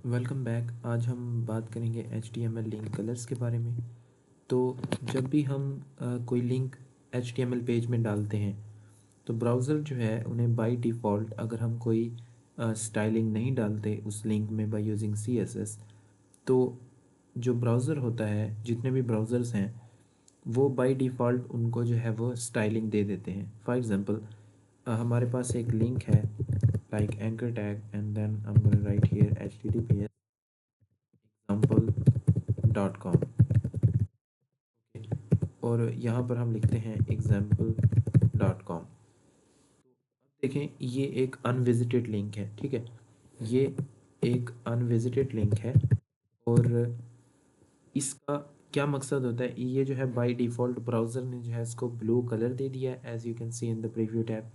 Welcome back. आज हम बात करेंगे HTML लिंक कलर्स के बारे में। तो जब भी हम कोई लिंक HTML पेज में डालते हैं तो ब्राउज़र जो है उन्हें बाय डिफ़ॉल्ट, अगर हम कोई स्टाइलिंग नहीं डालते उस लिंक में बाय यूजिंग CSS, तो जो ब्राउज़र होता है, जितने भी ब्राउज़र्स हैं, वो बाय डिफ़ॉल्ट उनको जो है वो स्टाइलिंग दे देते हैं। फॉर एग्ज़ाम्पल, हमारे पास एक लिंक है like anchor tag and then I am gonna write here https example.com, और यहाँ पर हम लिखते हैं example.com। देखें, ये एक अनविजिटेड लिंक है, ठीक है। ये एक अनविजिटेड लिंक है, और इसका क्या मकसद होता है, ये जो है बाय डिफ़ॉल्ट ब्राउज़र ने जो है इसको ब्लू कलर दे दिया है, as you can see in the preview tab,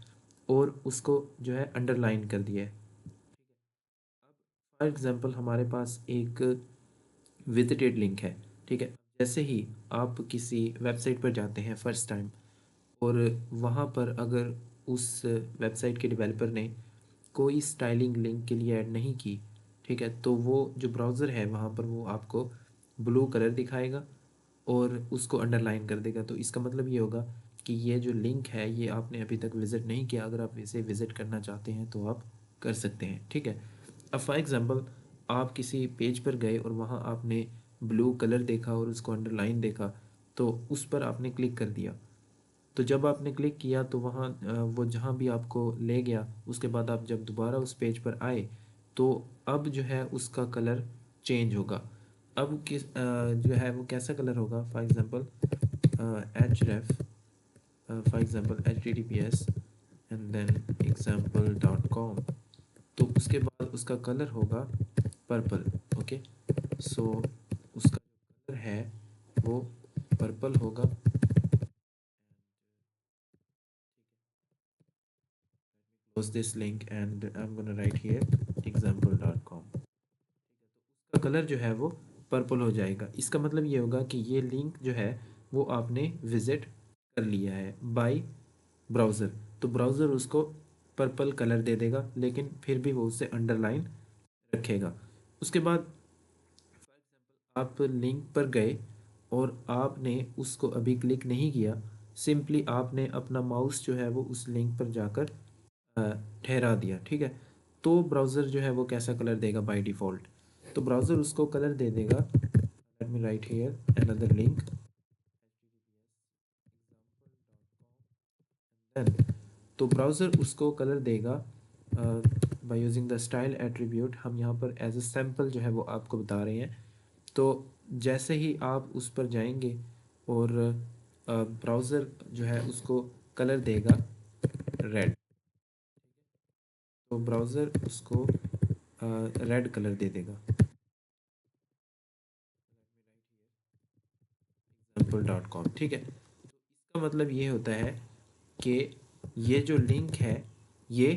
और उसको जो है अंडरलाइन कर दिया है। फॉर एग्ज़ाम्पल, हमारे पास एक विजिटेड लिंक है, ठीक है। जैसे ही आप किसी वेबसाइट पर जाते हैं फर्स्ट टाइम, और वहाँ पर अगर उस वेबसाइट के डेवलपर ने कोई स्टाइलिंग लिंक के लिए ऐड नहीं की, ठीक है, तो वो जो ब्राउज़र है वहाँ पर वो आपको ब्लू कलर दिखाएगा और उसको अंडरलाइन कर देगा। तो इसका मतलब ये होगा कि ये जो लिंक है ये आपने अभी तक विज़िट नहीं किया। अगर आप इसे विज़िट करना चाहते हैं तो आप कर सकते हैं, ठीक है। अब फॉर एग्ज़ाम्पल, आप किसी पेज पर गए और वहाँ आपने ब्लू कलर देखा और उसको अंडरलाइन देखा, तो उस पर आपने क्लिक कर दिया। तो जब आपने क्लिक किया तो वहाँ वो जहाँ भी आपको ले गया, उसके बाद आप जब दोबारा उस पेज पर आए तो अब जो है उसका कलर चेंज होगा। अब जो है वो कैसा कलर होगा, for example href, for example https and then example.com, तो उसके बाद उसका कलर होगा पर्पल। ओके, सो उसका कलर है वो पर्पल होगा। Close this link and I'm gonna write here example.com। का कलर जो है वो पर्पल हो जाएगा। इसका मतलब ये होगा कि ये लिंक जो है वो आपने विजिट कर लिया है बाय ब्राउज़र। तो ब्राउज़र उसको पर्पल कलर दे देगा, लेकिन फिर भी वो उसे अंडरलाइन रखेगा। उसके बाद आप लिंक पर गए और आपने उसको अभी क्लिक नहीं किया, सिंपली आपने अपना माउस जो है वो उस लिंक पर जाकर अ, ठहरा दिया, ठीक है। तो ब्राउज़र जो है वो कैसा कलर देगा बाय डिफ़ॉल्ट, तो ब्राउज़र उसको कलर दे देगा। Let me right here another link, तो ब्राउज़र उसको कलर देगा by using the style attribute. हम यहाँ पर एज ए सैम्पल जो है वो आपको बता रहे हैं। तो जैसे ही आप उस पर जाएंगे और ब्राउज़र जो है उसको कलर देगा रेड, तो ब्राउज़र उसको रेड कलर दे देगा example.com, ठीक है। इसका मतलब ये होता है कि ये जो लिंक है ये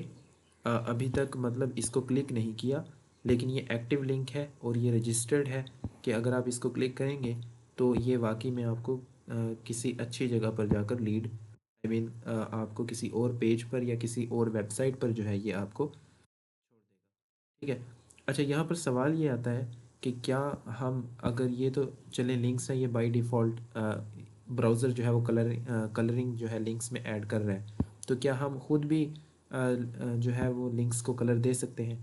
अभी तक मतलब इसको क्लिक नहीं किया, लेकिन ये एक्टिव लिंक है और ये रजिस्टर्ड है कि अगर आप इसको क्लिक करेंगे तो ये वाकई में आपको किसी अच्छी जगह पर जाकर लीड, आई मीन आपको किसी और पेज पर या किसी और वेबसाइट पर जो है ये आपको, ठीक है। अच्छा, यहाँ पर सवाल ये आता है कि क्या हम, अगर ये तो चले लिंक्स हैं, ये बाय डिफ़ॉल्ट ब्राउज़र जो है वो कलरिंग जो है लिंक्स में ऐड कर रहा है, तो क्या हम खुद भी जो है वो लिंक्स को कलर दे सकते हैं?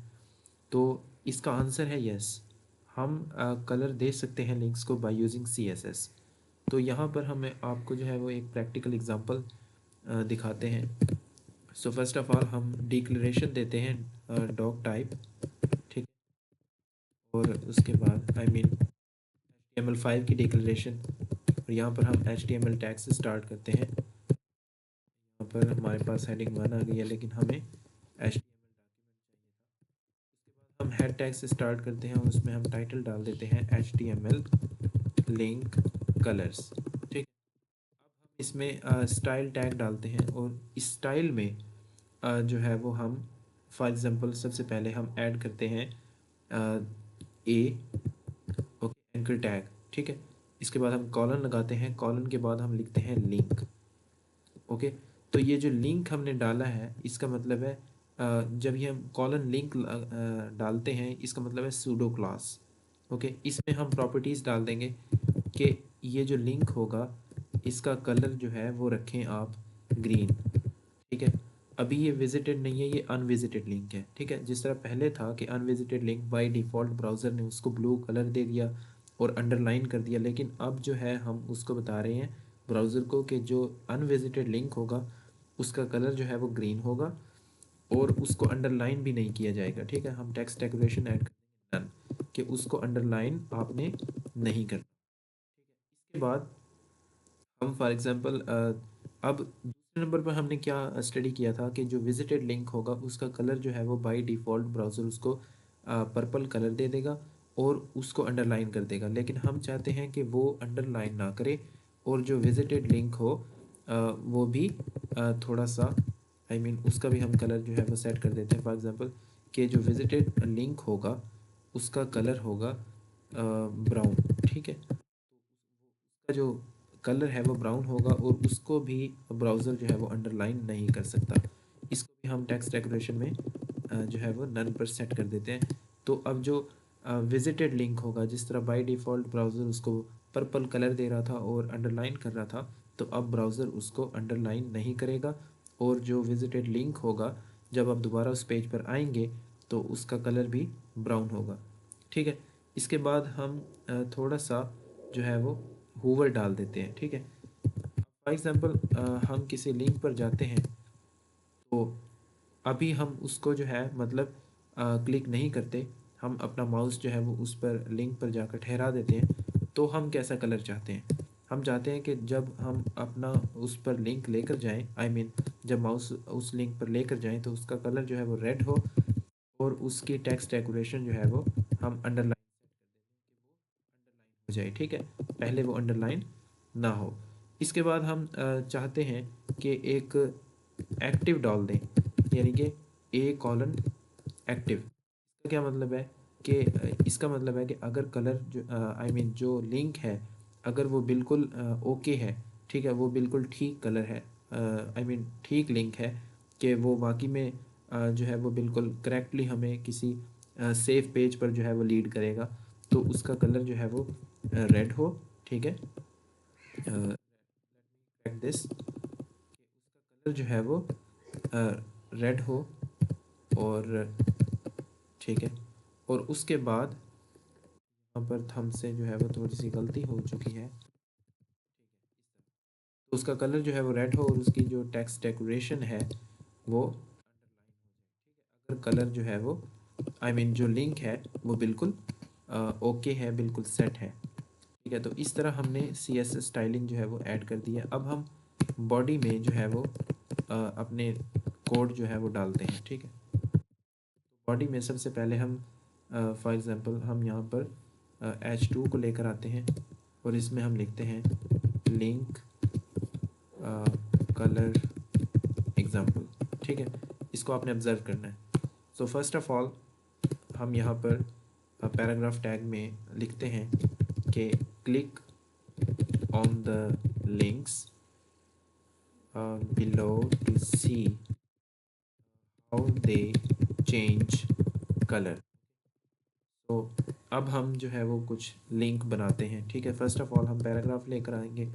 तो इसका आंसर है यस। हम कलर दे सकते हैं लिंक्स को बाय यूजिंग CSS। तो यहाँ पर हमें आपको जो है वो एक प्रैक्टिकल एग्जांपल दिखाते हैं। सो फर्स्ट ऑफ ऑल हम डिक्लेरेशन देते हैं डॉग टाइप, ठीक, और उसके बाद आई मीन HTML5 की डिक्लेरेशन, और यहाँ पर हम HTML टैग से स्टार्ट करते हैं। यहाँ पर हमारे पास हेडिंग 1 आ गई है, लेकिन हमें HTML हम हेड टैग से स्टार्ट करते हैं और उसमें हम टाइटल डाल देते हैं HTML लिंक कलर्स, ठीक। इसमें स्टाइल टैग डालते हैं और इस स्टाइल में जो है वो हम फॉर एग्ज़ाम्पल सबसे पहले हम ऐड करते हैं ए, ओके, एंकर टैग, ठीक है। इसके बाद हम कॉलन लगाते हैं, कॉलन के बाद हम लिखते हैं लिंक, ओके। तो ये जो लिंक हमने डाला है इसका मतलब है जब ये हम कॉलन लिंक डालते हैं, इसका मतलब है सूडो क्लास। ओके, इसमें हम प्रॉपर्टीज़ डाल देंगे कि ये जो लिंक होगा इसका कलर जो है वो रखें आप ग्रीन। ठीक है, अभी ये विजिटेड नहीं है, ये अनविजिटेड लिंक है। ठीक है, जिस तरह पहले था कि unvisited link by default browser ने उसको ब्लू कलर दे दिया और अंडरलाइन कर दिया, लेकिन अब जो है हम उसको बता रहे हैं ब्राउज़र को कि जो अनविजिटेड लिंक होगा उसका कलर जो है वो ग्रीन होगा और उसको अंडरलाइन भी नहीं किया जाएगा। ठीक है, हम टेक्स्ट डेकोरेशन ऐड कर देंगे कि उसको अंडरलाइन आपने नहीं करना। इसके बाद हम फॉर एग्जांपल अब दूसरे नंबर पर हमने क्या स्टडी किया था कि जो विजिटेड लिंक होगा उसका कलर जो है वो बाय डिफ़ॉल्ट ब्राउज़र उसको पर्पल कलर दे देगा और उसको अंडरलाइन कर देगा, लेकिन हम चाहते हैं कि वो अंडरलाइन ना करे और जो विजिटेड लिंक हो वो भी थोड़ा सा उसका भी हम कलर जो है वो सेट कर देते हैं। फॉर एग्जांपल कि जो विजिटेड लिंक होगा उसका कलर होगा ब्राउन। ठीक है, उसका जो कलर है वो ब्राउन होगा और उसको भी ब्राउज़र जो है वो अंडरलाइन नहीं कर सकता। इसको भी हम टेक्स्ट डेकोरेशन में जो है वो नन पर सेट कर देते हैं। तो अब जो विजिटेड लिंक होगा, जिस तरह बाय डिफ़ॉल्ट ब्राउज़र उसको पर्पल कलर दे रहा था और अंडरलाइन कर रहा था, तो अब ब्राउज़र उसको अंडरलाइन नहीं करेगा और जो विजिटेड लिंक होगा जब आप दोबारा उस पेज पर आएंगे तो उसका कलर भी ब्राउन होगा। ठीक है, इसके बाद हम थोड़ा सा जो है वो हूवर डाल देते हैं। ठीक है, फॉर एग्ज़ाम्पल हम किसी लिंक पर जाते हैं तो अभी हम उसको जो है मतलब क्लिक नहीं करते, हम अपना माउस जो है वो उस पर लिंक पर जाकर ठहरा देते हैं। तो हम कैसा कलर चाहते हैं? हम चाहते हैं कि जब हम अपना उस पर लिंक लेकर जाएं, जब माउस उस लिंक पर लेकर जाएं तो उसका कलर जो है वो रेड हो और उसकी टेक्स्ट डेकोरेशन जो है वो हम अंडरलाइन हो जाए। ठीक है, पहले वो अंडरलाइन ना हो। इसके बाद हम चाहते हैं कि एक एक्टिव डाल दें, यानी कि ए कॉलन एक्टिव। इसका क्या मतलब है कि इसका मतलब है कि अगर कलर जो जो लिंक है अगर वो बिल्कुल ओके है, ठीक है, वो बिल्कुल ठीक कलर है, ठीक लिंक है कि वो वाकई में जो है वो बिल्कुल करेक्टली हमें किसी सेफ पेज पर जो है वो लीड करेगा, तो उसका कलर जो है वो रेड हो। ठीक है, दिस कलर जो है वो रेड हो और ठीक है, और उसके बाद यहाँ पर थंब से जो है वो थोड़ी सी गलती हो चुकी है, तो उसका कलर जो है वो रेड हो और उसकी जो टेक्स्ट डेकोरेशन है वो अगर कलर जो है वो जो लिंक है वो बिल्कुल ओके है, बिल्कुल सेट है। ठीक है, तो इस तरह हमने CSS स्टाइलिंग जो है वो ऐड कर दी है। अब हम बॉडी में जो है वो अपने कोड जो है वो डालते हैं। ठीक है, बॉडी में सबसे पहले हम फॉर एग्ज़ाम्पल हम यहाँ पर H2 को लेकर आते हैं और इसमें हम लिखते हैं लिंक कलर एग्ज़ाम्पल। ठीक है, इसको आपने ऑब्ज़र्व करना है। सो फर्स्ट ऑफ ऑल हम यहाँ पर पैराग्राफ टैग में लिखते हैं कि click on the links below to see how they change color। तो अब हम जो है वो कुछ लिंक बनाते हैं। ठीक है, फर्स्ट ऑफ ऑल हम पैराग्राफ लेकर आएंगे,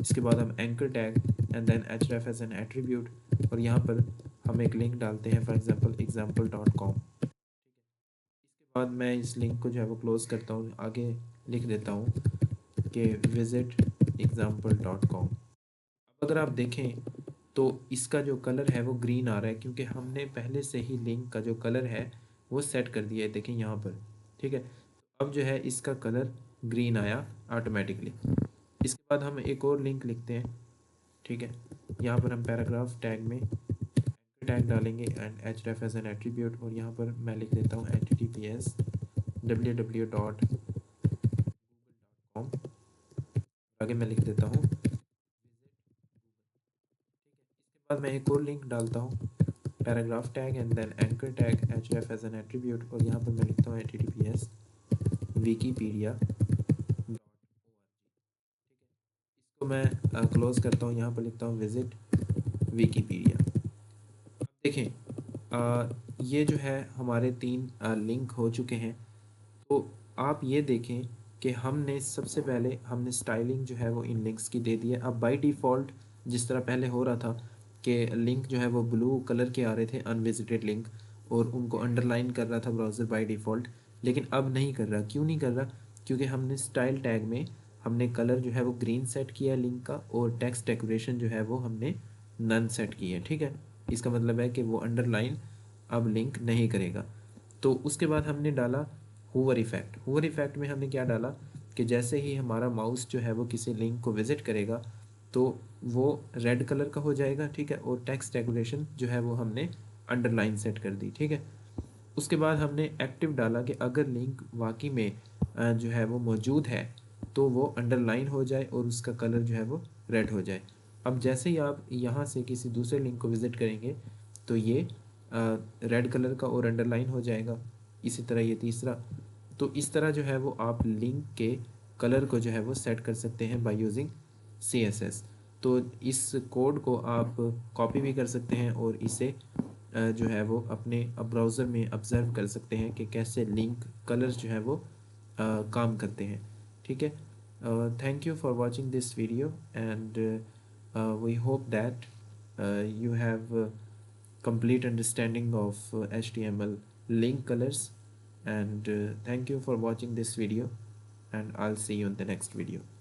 इसके बाद हम anchor tag and then href as an attribute और यहाँ पर हम एक लिंक डालते हैं, फॉर एग्जांपल example.com। इसके बाद मैं इस लिंक को जो है वो क्लोज़ करता हूँ, आगे लिख देता हूँ कि विज़िट example.com। अब अगर आप देखें तो इसका जो कलर है वो ग्रीन आ रहा है क्योंकि हमने पहले से ही लिंक का जो कलर है वो सेट कर दिया है, देखें यहाँ पर। ठीक है, अब जो है इसका कलर ग्रीन आया ऑटोमेटिकली। इसके बाद हम एक और लिंक लिखते हैं। ठीक है, यहाँ पर हम पैराग्राफ टैग में टैग डालेंगे and href as an attribute और यहाँ पर मैं लिख देता हूँ https www.com। आगे मैं लिख देता हूँ। इसके बाद मैं एक और लिंक डालता हूँ, paragraph tag and then anchor tag href as an attribute और यहाँ पर मैं लिखता हूँ https wikipedia। इसको मैं क्लोज करता हूँ, यहाँ पर लिखता हूँ विजिट विकीपीडिया। अब देखें ये जो है हमारे 3 लिंक हो चुके हैं। तो आप ये देखें कि हमने सबसे पहले हमने स्टाइलिंग जो है वो इन लिंक्स की दे दी है। अब बाय डिफ़ॉल्ट जिस तरह पहले हो रहा था कि लिंक जो है वो ब्लू कलर के आ रहे थे अनविजिटेड लिंक, और उनको अंडरलाइन कर रहा था ब्राउज़र बाय डिफ़ॉल्ट, लेकिन अब नहीं कर रहा। क्यों नहीं कर रहा? क्योंकि हमने स्टाइल टैग में हमने कलर जो है वो ग्रीन सेट किया है लिंक का, और टेक्स्ट डेकोरेशन जो है वो हमने नन सेट की है। ठीक है, इसका मतलब है कि वो अंडरलाइन अब लिंक नहीं करेगा। तो उसके बाद हमने डाला हूवर इफ़ेक्ट। हूवर इफ़ेक्ट में हमने क्या डाला कि जैसे ही हमारा माउस जो है वो किसी लिंक को विज़िट करेगा तो वो रेड कलर का हो जाएगा। ठीक है, और टेक्स्ट डेकोरेशन जो है वो हमने अंडरलाइन सेट कर दी। ठीक है, उसके बाद हमने एक्टिव डाला कि अगर लिंक वाकई में जो है वो मौजूद है तो वो अंडरलाइन हो जाए और उसका कलर जो है वो रेड हो जाए। अब जैसे ही आप यहाँ से किसी दूसरे लिंक को विज़िट करेंगे तो ये रेड कलर का और अंडरलाइन हो जाएगा। इसी तरह ये तीसरा। तो इस तरह जो है वो आप लिंक के कलर को जो है वो सेट कर सकते हैं बाय यूजिंग CSS। तो इस कोड को आप कॉपी भी कर सकते हैं और इसे जो है वो अपने ब्राउज़र में ऑब्ज़र्व कर सकते हैं कि कैसे लिंक कलर्स जो है वो काम करते हैं। ठीक है, thank you for watching this video, and we hope that you have complete understanding of HTML link colors, and thank you for watching this video, and I'll see you in the next video.